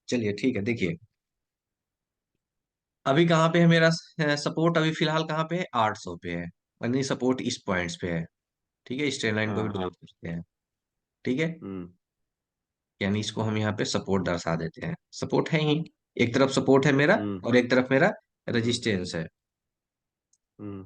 चलिए ठीक है, देखिए अभी कहाँ पे है मेरा सपोर्ट, अभी फिलहाल कहाँ पे है, 800 पे है, यानी सपोर्ट इस पॉइंट्स पे है। ठीक है, स्ट्रेट लाइन को भी हाँ। ड्रॉ करते हैं। ठीक है, हम्म। यानी इसको हम यहाँ पे सपोर्ट दर्शा देते हैं, सपोर्ट है ही, एक तरफ सपोर्ट है मेरा हम्म। और एक तरफ मेरा हम्म। रेजिस्टेंस है। हम्म।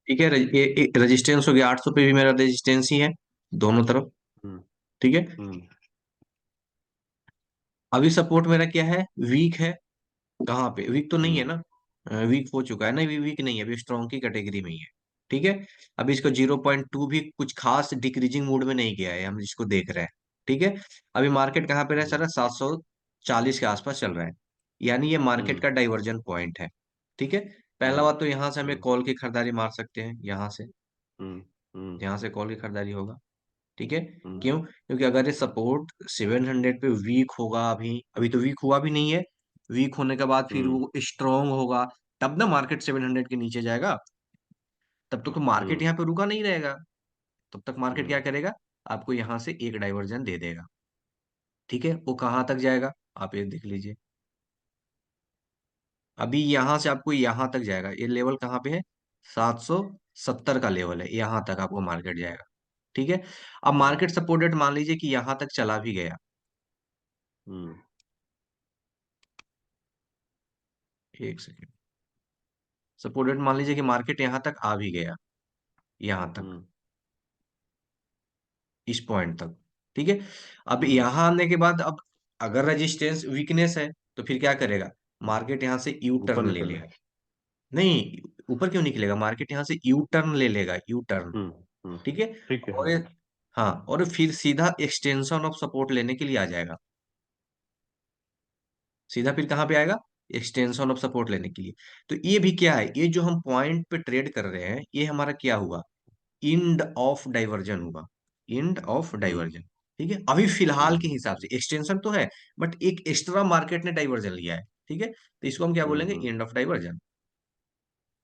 ठीक है, ये रेजिस्टेंस हो गया 800 पे, भी मेरा रेजिस्टेंस ही है दोनों तरफ। हम्म। ठीक है, हम्म। अभी सपोर्ट मेरा क्या है, वीक है। कहाँ पे वीक तो नहीं है हम्म। ना, वीक हो चुका है ना, अभी वीक नहीं है, अभी स्ट्रॉन्ग की कैटेगरी में ही है। ठीक है, अभी इसको 0.2 भी कुछ खास डिक्रीजिंग मूड में नहीं गया है, हम इसको देख रहे हैं। ठीक है, अभी मार्केट कहाँ पे रह चल रहा है, 740 के आसपास चल रहा है, यानी ये मार्केट हम्म। का डाइवर्जन पॉइंट है। ठीक है, पहला हम्म। बात तो यहाँ से हमें हम्म। कॉल की खरीदारी मार सकते हैं, यहाँ से, हम्म। हम्म। यहाँ से कॉल की खरीदारी होगा। ठीक है, हम्म। क्यों, क्योंकि अगर ये सपोर्ट 700 पे वीक होगा, अभी अभी तो वीक हुआ भी नहीं है, वीक होने के बाद फिर हम्म। वो स्ट्रांग होगा, तब ना मार्केट 700 के नीचे जाएगा। तब तक तो मार्केट हम्म। यहाँ पे रुका नहीं रहेगा, तब तक मार्केट क्या हम्म। करेगा, आपको यहाँ से एक डाइवर्जन दे देगा। ठीक है, वो कहाँ तक जाएगा, आप ये देख लीजिए, अभी यहाँ से आपको यहाँ तक जाएगा, ये लेवल कहाँ पे है, 770 का लेवल है, यहाँ तक आपको मार्केट जाएगा। ठीक है, अब हम्म। मार्केट सपोर्टेड मान लीजिए कि यहाँ तक चला भी गया, हम्म। एक सेकेंड, सपोर्टेड मान लीजिए कि मार्केट यहाँ तक आ भी गया, यहाँ तक, हम्म। इस पॉइंट तक। ठीक है, अब हम्म। यहाँ आने के बाद, अब अगर रेजिस्टेंस वीकनेस है तो फिर क्या करेगा, मार्केट यहाँ से यू ऊपर टर्न ले निकल लेगा। है। नहीं, ऊपर क्यों निकलेगा, मार्केट यहाँ से यू टर्न ले लेगा, यू टर्न। हम्म। हम्म। ठीक है, ठीक है। और हाँ, और फिर सीधा एक्सटेंशन ऑफ सपोर्ट लेने के लिए आ जाएगा, सीधा फिर कहाँ पे आएगा, एक्सटेंशन ऑफ सपोर्ट लेने के लिए। तो ये भी क्या है, ये जो हम पॉइंट पे ट्रेड कर रहे हैं, ये हमारा क्या हुआ, इंड ऑफ डाइवर्जन हुआ, इंड ऑफ हम्म। डाइवर्जन। ठीक है, अभी फिलहाल के हम्म। हिसाब से एक्सटेंशन तो है, बट एक एक्स्ट्रा मार्केट ने डाइवर्जन लिया है। ठीक है, तो इसको हम क्या हम्म। बोलेंगे, हम्म। End of diversion.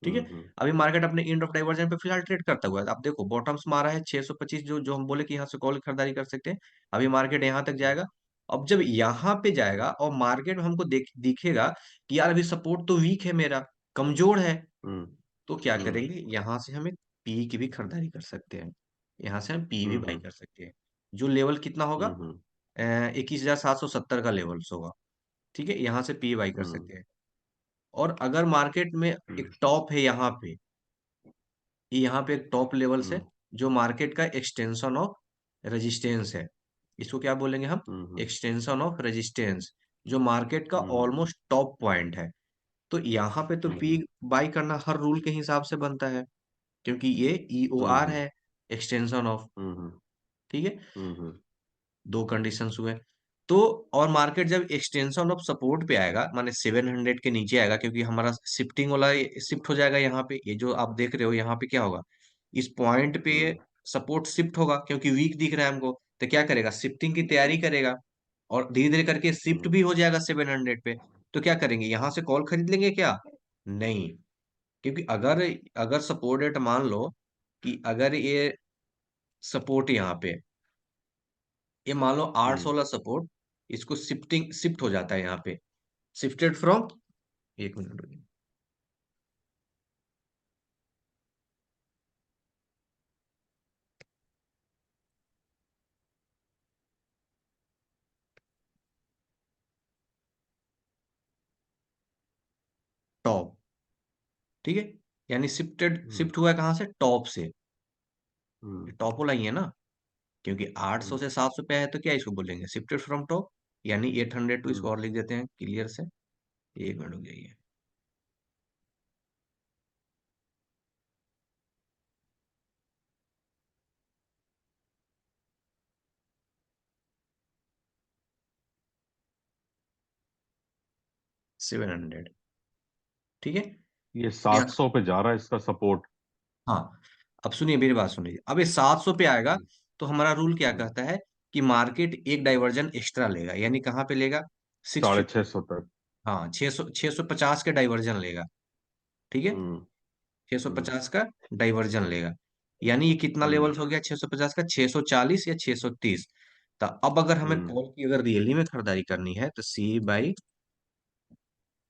ठीक है, हम्म। अभी मार्केट अपने इंड ऑफ डाइवर्जन पे फिलहाल ट्रेड करता हुआ है, आप देखो बॉटम्स मारा है 625, जो जो हम बोले कि यहाँ से कॉल खरीदारी कर सकते हैं, अभी मार्केट यहाँ तक जाएगा। अब जब यहाँ पे जाएगा और मार्केट में हमको दिखेगा कि यार अभी सपोर्ट तो वीक है मेरा, कमजोर है, हम्म। तो क्या हम्म। करेंगे, यहाँ से हमें पी की भी खरीदारी कर सकते हैं, यहाँ से हम पी भी बाई हम्म। कर सकते हैं। जो लेवल कितना होगा, हम्म। 21,770 का लेवल होगा। ठीक है, यहाँ से पी बाई कर हम्म। सकते हैं। और अगर मार्केट में हम्म। एक टॉप है यहाँ पे, ये यहाँ पे एक टॉप लेवल से, हम्म। जो मार्केट का एक्सटेंशन ऑफ रेजिस्टेंस है, इसको क्या बोलेंगे हम, हम्म। एक्सटेंशन ऑफ रेजिस्टेंस, जो मार्केट का हम्म। ऑलमोस्ट टॉप पॉइंट है। तो यहाँ पे तो पी हम्म। बाई करना हर रूल के हिसाब से बनता है, क्योंकि ये ई ओ आर हम्म। है, एक्सटेंशन ऑफ। हम्म। ठीक है, हम्म। दो कंडीशंस हुए। तो और मार्केट जब एक्सटेंशन ऑफ सपोर्ट पे आएगा, माने 700 के नीचे आएगा, क्योंकि हमारा शिफ्टिंग वाला शिफ्ट हो जाएगा यहाँ पे, ये जो आप देख रहे हो यहाँ पे क्या होगा, इस पॉइंट पे हम्म। सपोर्ट शिफ्ट होगा, क्योंकि वीक दिख रहा है हमको, तो क्या करेगा, शिफ्टिंग की तैयारी करेगा, और धीरे धीरे करके शिफ्ट हम्म। भी हो जाएगा 700 पे। तो क्या करेंगे, यहाँ से कॉल खरीद लेंगे क्या, नहीं, क्योंकि अगर अगर सपोर्ट रेट मान लो कि अगर ये सपोर्ट यहाँ पे, ये मान लो 800 हम्म। वाला सपोर्ट, इसको शिफ्टिंग शिफ्ट हो जाता है यहाँ पे, शिफ्टेड फ्रॉम, एक मिनट रुकिए, टॉप। ठीक है, यानी शिफ्टेड, हम्म। शिफ्ट हुआ है कहाँ से, टॉप से, हम्म। टॉप वाला ही है ना, क्योंकि 800 हम्म। से 700 पे है, तो क्या इसको बोलेंगे, शिफ्टेड फ्रॉम टॉप, यानी 800 टू, इसको हम्म। और लिख देते हैं क्लियर से, एक मिनट रुक जाइए, 700। ठीक है, ये या 700 पे जा रहा है इसका सपोर्ट। हाँ, अब सुनिए मेरी बात सुनिए, अब ये 700 पे आएगा हम्म। तो हमारा रूल क्या हम्म। कहता है कि मार्केट एक डाइवर्जन एक्स्ट्रा लेगा, यानी कहाँ पे लेगा? सिक्स 650 तक। हाँ 650 के डाइवर्जन लेगा। ठीक है, हम्म। हम्म। 650 का डाइवर्जन लेगा। यानी ये कितना हम्म। लेवल्स हो गया 650 का? 640 या 630। तो अब अगर हमें हम्म। कॉल की अगर रियली में खरीदारी करनी है तो सी बाई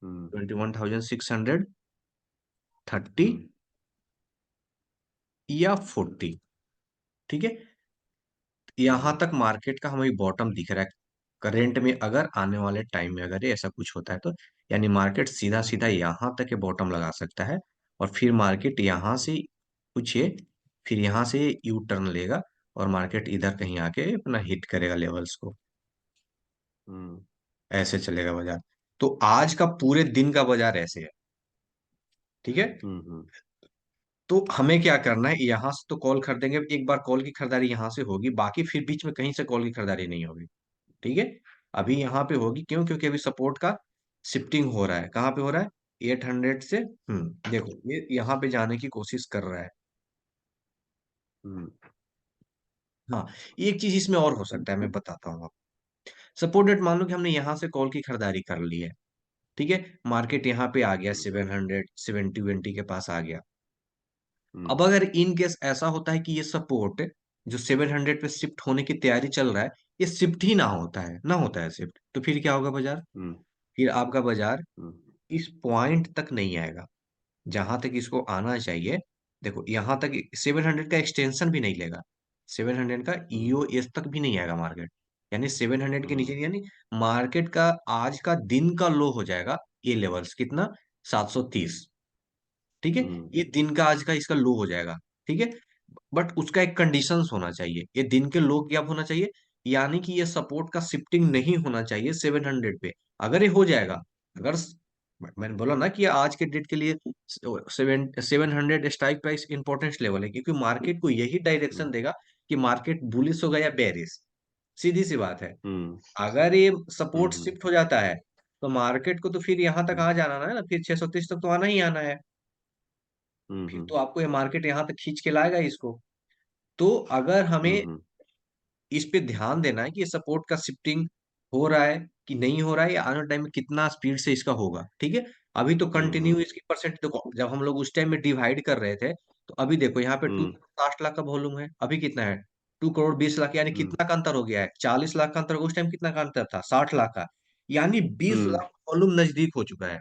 हम्म। 21,630 हम्म। या 40। ठीक है, यहां हम्म। तक मार्केट का हमें बॉटम दिख रहा है करेंट में, अगर आने वाले टाइम में अगर ये ऐसा कुछ होता है तो। यानी मार्केट सीधा सीधा यहाँ तक के बॉटम लगा सकता है, और फिर मार्केट यहाँ से कुछ ये, फिर यहाँ से यू टर्न लेगा, और मार्केट इधर कहीं आके अपना हिट करेगा लेवल्स को। हम्म। ऐसे चलेगा बाजार। तो आज का पूरे दिन का बाजार ऐसे है। ठीक है, हम्म। तो हमें क्या करना है, यहाँ से तो कॉल खरीदेंगे, एक बार कॉल की खरीदारी यहाँ से होगी, बाकी फिर बीच में कहीं से कॉल की खरीदारी नहीं होगी। ठीक है, अभी यहाँ पे होगी, क्यों? क्योंकि अभी सपोर्ट का शिफ्टिंग हो रहा है। कहाँ पे हो रहा है? 800 से, देखो ये यहाँ पे जाने की कोशिश कर रहा है। हम्म। हाँ, एक चीज इसमें और हो सकता है, मैं बताता हूँ आपको। सपोर्ट डेट मान लो कि हमने यहाँ से कॉल की खरीदारी कर ली है। ठीक है, मार्केट यहाँ पे आ गया, हम्म। 770 के पास आ गया। हम्म। अब अगर इन केस ऐसा होता है कि ये सपोर्ट जो 700 पे शिफ्ट होने की तैयारी चल रहा है, ये शिफ्ट ही ना होता है, ना होता है शिफ्ट, तो फिर क्या होगा बाजार? हम्म। फिर आपका बाजार हम्म। इस पॉइंट तक नहीं आएगा जहां तक इसको आना चाहिए। देखो यहाँ तक 700 का एक्सटेंशन भी नहीं लेगा, 700 का हम्म। ईओएस तक भी नहीं आएगा मार्केट। यानी 700 के नीचे हम्म। नहीं, यानी मार्केट का आज का दिन का लो हो जाएगा ये लेवल्स कितना? 730। ठीक है, हम्म। ये दिन का आज का इसका लो हो जाएगा। ठीक है, बट उसका एक कंडीशंस होना चाहिए, ये दिन के लो क्या होना चाहिए? यानी कि ये सपोर्ट का शिफ्टिंग नहीं होना चाहिए 700 पे। अगर ये हो जाएगा, अगर मैंने बोला ना कि आज के डेट के लिए 700 स्ट्राइक प्राइस इंपॉर्टेंस लेवल है, क्योंकि मार्केट को यही डायरेक्शन हम्म। देगा कि मार्केट बुलिश होगा या बेरिश। सीधी सी बात है। हम्म। अगर ये सपोर्ट हम्म। शिफ्ट हो जाता है तो मार्केट को तो फिर यहां तक हम्म। आ जाना है ना, फिर 630 तक तो आना ही आना है। फिर हम्म। तो आपको ये मार्केट यहाँ तक खींच के लाएगा इसको। तो अगर हमें हम्म। इस पे ध्यान देना है कि ये सपोर्ट का शिफ्टिंग हो रहा है कि नहीं हो रहा है, या आने वाले टाइम में कितना स्पीड से इसका होगा। ठीक है, अभी तो कंटिन्यू हम्म। इसकी परसेंट देखो, जब हम लोग उस टाइम में डिवाइड कर रहे थे तो अभी देखो यहाँ पे टू हम्म। करोड़ 60 लाख का वॉल्यूम है, अभी कितना है? 2 करोड़ 20 लाख, यानी हम्म। कितना का अंतर हो गया है? 40 लाख का अंतर होगा। उस टाइम कितना का अंतर था? 60 लाख का। यानी बीस हम्म। लाख वॉल्यूम नजदीक हो चुका है।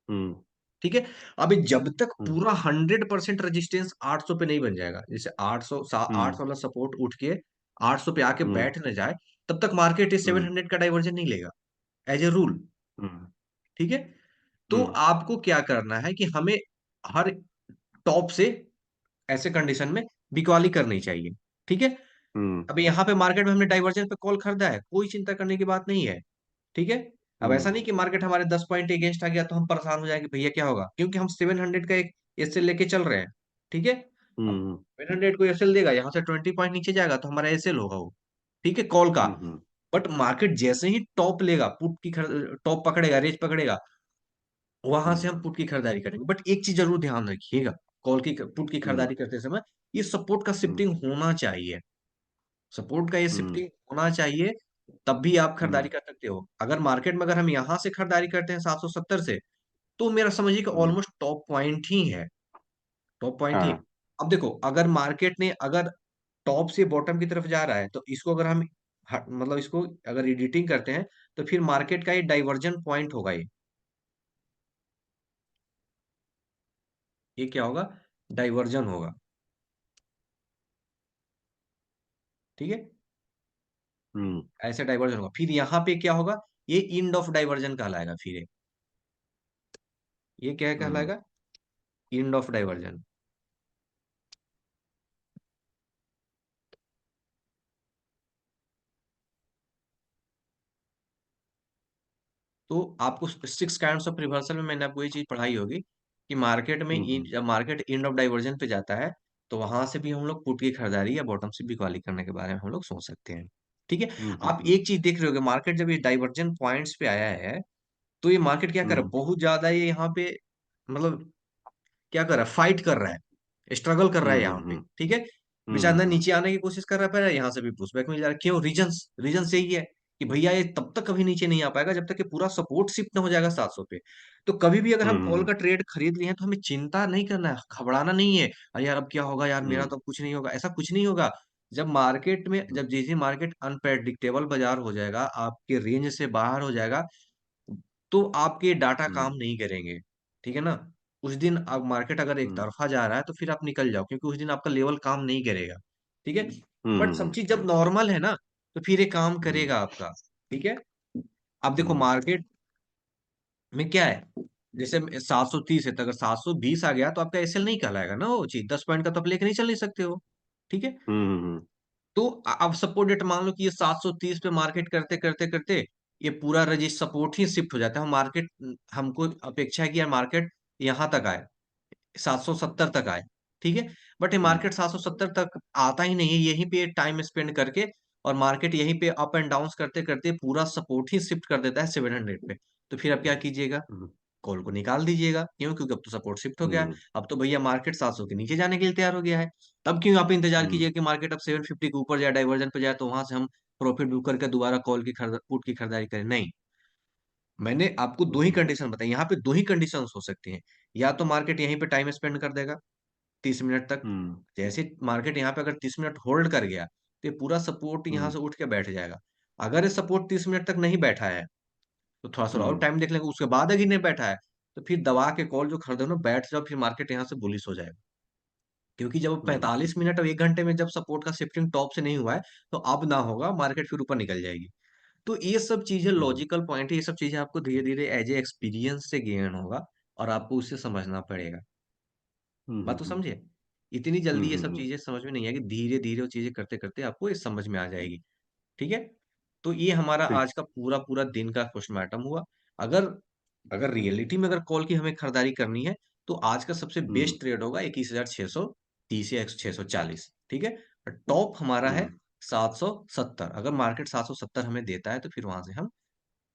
हम्म। ठीक है, अभी जब तक हम्म। पूरा 100% रेजिस्टेंस 800 पे नहीं बन जाएगा, जैसे 800 हम्म। 800 वाला सपोर्ट उठ के 800 पे आके हम्म। बैठ न जाए, तब तक मार्केट ये हम्म। 700 का डाइवर्जन नहीं लेगा, एज ए रूल। हम्म। ठीक है, तो हम्म। आपको क्या करना है कि हमें हर टॉप से ऐसे कंडीशन में बिकवाली करनी चाहिए। ठीक है, हम्म। अभी यहाँ पे मार्केट में हमने डाइवर्जन पे कॉल खरीदा है, कोई चिंता करने की बात नहीं है। ठीक है, अब ऐसा नहीं कि मार्केट हमारे 10 पॉइंट अगेंस्ट आ गया तो हम परेशान हो जाएंगे भैया क्या होगा, क्योंकि हम 700 का एक एसएल लेके चल रहे हैं। ठीक है, अब हम्म। 700 को एसएल देगा, यहाँ से 20 पॉइंट नीचे जाएगा तो हमारा एसएल होगा वो। ठीक है, कॉल का। हम्म। बट मार्केट जैसे ही टॉप लेगा, टॉप पकड़ेगा, रेंज पकड़ेगा, वहां से हम्म। हम पुट की खरीदारी करेंगे। बट एक चीज जरूर ध्यान रखिएगा, कॉल की पुट की हम्म। खरीदारी करते समय ये सपोर्ट का हम्म। शिफ्टिंग होना चाहिए। सपोर्ट का ये हम्म। शिफ्टिंग होना चाहिए, तब भी आप खरीदारी हम्म। कर सकते हो। अगर मार्केट में अगर हम यहाँ से खरीदारी करते हैं 770 से, तो मेरा समझिए कि हम्म। ऑलमोस्ट टॉप पॉइंट ही है, टॉप पॉइंट ही है। हाँ। अब देखो, अगर मार्केट ने अगर टॉप से बॉटम की तरफ जा रहा है, तो इसको अगर हम मतलब इसको अगर एडिटिंग करते हैं, तो फिर मार्केट का ये डाइवर्जन पॉइंट होगा ये क्या होगा? डाइवर्जन होगा। ठीक है, हम्म। ऐसे डाइवर्जन होगा, फिर यहाँ पे क्या होगा? ये इंड ऑफ डाइवर्जन कहलाएगा। फिर ये क्या हम्म। कहलाएगा? End of diversion. तो आपको 6 काइंड्स ऑफ रिवर्सल में मैंने आपको ये चीज पढ़ाई होगी कि मार्केट में हम्म। जब मार्केट एंड ऑफ डाइवर्जन पे जाता है, तो वहां से भी हम लोग पुट की खरीदारी या बॉटम से भी क्वाली करने के बारे में हम लोग सोच सकते हैं। ठीक है, हम्म। आप हम्म। एक चीज देख रहे होगे, मार्केट जब ये डाइवर्जन पॉइंट्स पे आया है, तो ये मार्केट क्या कर रहा है? हम्म। बहुत ज्यादा ये यहाँ पे मतलब क्या कर रहा है? फाइट कर रहा है। स्ट्रगल कर रहा है हम्म। यहाँ पे, हम्म। ठीक है। बेचारा हम्म। ना हम्म। नीचे आने की कोशिश कर रहा है, पर यहाँ से भी पुशबैक मिल जा रहा है। क्यों? रीजंस, रीजन यही है कि भैया ये तब तक कभी नीचे नहीं आ पाएगा जब तक कि पूरा सपोर्ट शिफ्ट ना हो जाएगा 700 पे। तो कभी भी अगर हम कॉल हम्म। का ट्रेड खरीद लिए हैं तो हमें चिंता नहीं करना है, घबराना नहीं है, अरे यार अब क्या होगा यार, मेरा हम्म। तो अब कुछ नहीं होगा, ऐसा कुछ नहीं होगा। जब मार्केट में, जब जैसे मार्केट अनप्रेडिक्टेबल बाजार हो जाएगा, आपके रेंज से बाहर हो जाएगा, तो आपके डाटा काम हम्म। नहीं करेंगे, ठीक है ना। उस दिन अब मार्केट अगर एक हम्म। तरफा जा रहा है तो फिर आप निकल जाओ, क्योंकि उस दिन आपका लेवल काम नहीं करेगा, ठीक है। बट सब हम्म। चीज जब नॉर्मल है ना, तो फिर ये काम हम्म। करेगा आपका, ठीक है। अब देखो हम्म। मार्केट में क्या है, जैसे 730 है, तो अगर 720 आ गया तो आपका एसएल नहीं कहलाएगा ना वो चीज, 10 पॉइंट का तो आप लेके नहीं चल नहीं सकते हो, ठीक है। हम्म। तो अब सपोर्ट डेट मान लो कि ये 730 पे मार्केट करते करते करते ये पूरा रजिस्ट सपोर्ट ही शिफ्ट हो जाता है, मार्केट, हमको अपेक्षा है कि यार मार्केट यहाँ तक आए, 770 तक आए, ठीक है। बट ये हम्म। मार्केट 770 तक आता ही नहीं है, यहीं पे टाइम स्पेंड करके, और मार्केट यहीं पे अप एंड डाउन करते करते पूरा सपोर्ट ही शिफ्ट कर देता है 700 पे। तो फिर अब क्या कीजिएगा? हम्म। कॉल को निकाल दीजिएगा। क्यों? क्योंकि अब तो सपोर्ट शिफ्ट हो गया है। हम्म। अब तो भैया मार्केट 700 के नीचे जाने के लिए तैयार हो गया है। तब क्यों आप इंतजार हम्म। कीजिए कि मार्केट अब 750 के ऊपर जाए, डाइवर्जन पे जाए, तो वहां से हम प्रॉफिट बुक करके दोबारा कॉल की खरीद पुट की खरीदारी करें? नहीं, मैंने आपको दो ही हम्म। कंडीशन बताई, यहाँ पे दो ही कंडीशंस हो सकती हैं। या तो मार्केट यहीं पे टाइम स्पेंड कर देगा 30 मिनट तक, हम्म। जैसे मार्केट यहाँ पे अगर 30 मिनट होल्ड कर गया तो ये पूरा सपोर्ट यहाँ हम्म। से उठ के बैठ जाएगा। अगर ये सपोर्ट 30 मिनट तक नहीं बैठा है तो थोड़ा सा और हम्म। टाइम देख लेंगे, उसके बाद अगर नहीं बैठा है तो फिर दबा के कॉल जो खरीदो ना, बैठ जाओ, फिर मार्केट यहाँ से बुलिश हो जाएगा। क्योंकि जब हम्म। 45 मिनट और 1 घंटे में जब सपोर्ट का शिफ्टिंग टॉप से नहीं हुआ है, तो अब ना होगा, मार्केट फिर ऊपर निकल जाएगी। तो ये सब चीजें हम्म। लॉजिकल पॉइंट है, ये सब चीजें आपको धीरे धीरे एज ए एक्सपीरियंस से गेन होगा, और आपको उससे समझना पड़ेगा। बात तो हम्म। समझे? इतनी जल्दी ये सब हम्म। चीजें समझ में नहीं आएगी, धीरे धीरे वो चीजें करते करते आपको ये समझ में आ जाएगी, ठीक है। तो ये हमारा ठीक। आज का पूरा पूरा दिन का क्वेश्चन हुआ। अगर अगर रियलिटी में अगर कॉल की हमें खरीदारी करनी है, तो आज का सबसे हम्म। बेस्ट ट्रेड होगा 21,630 या 640, ठीक है। टॉप हमारा है हम्म। 770। अगर मार्केट 770 हमें देता है तो फिर वहां से हम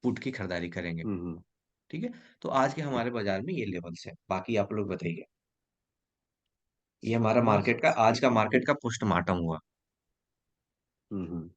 पुट की खरीदारी करेंगे, हम्म। ठीक है। तो आज के ठीक। हमारे बाजार में ये लेवल्स है, बाकी आप लोग बताइए। ये हमारा बस। मार्केट का आज का मार्केट का पोस्टमार्टम हुआ। हम्म।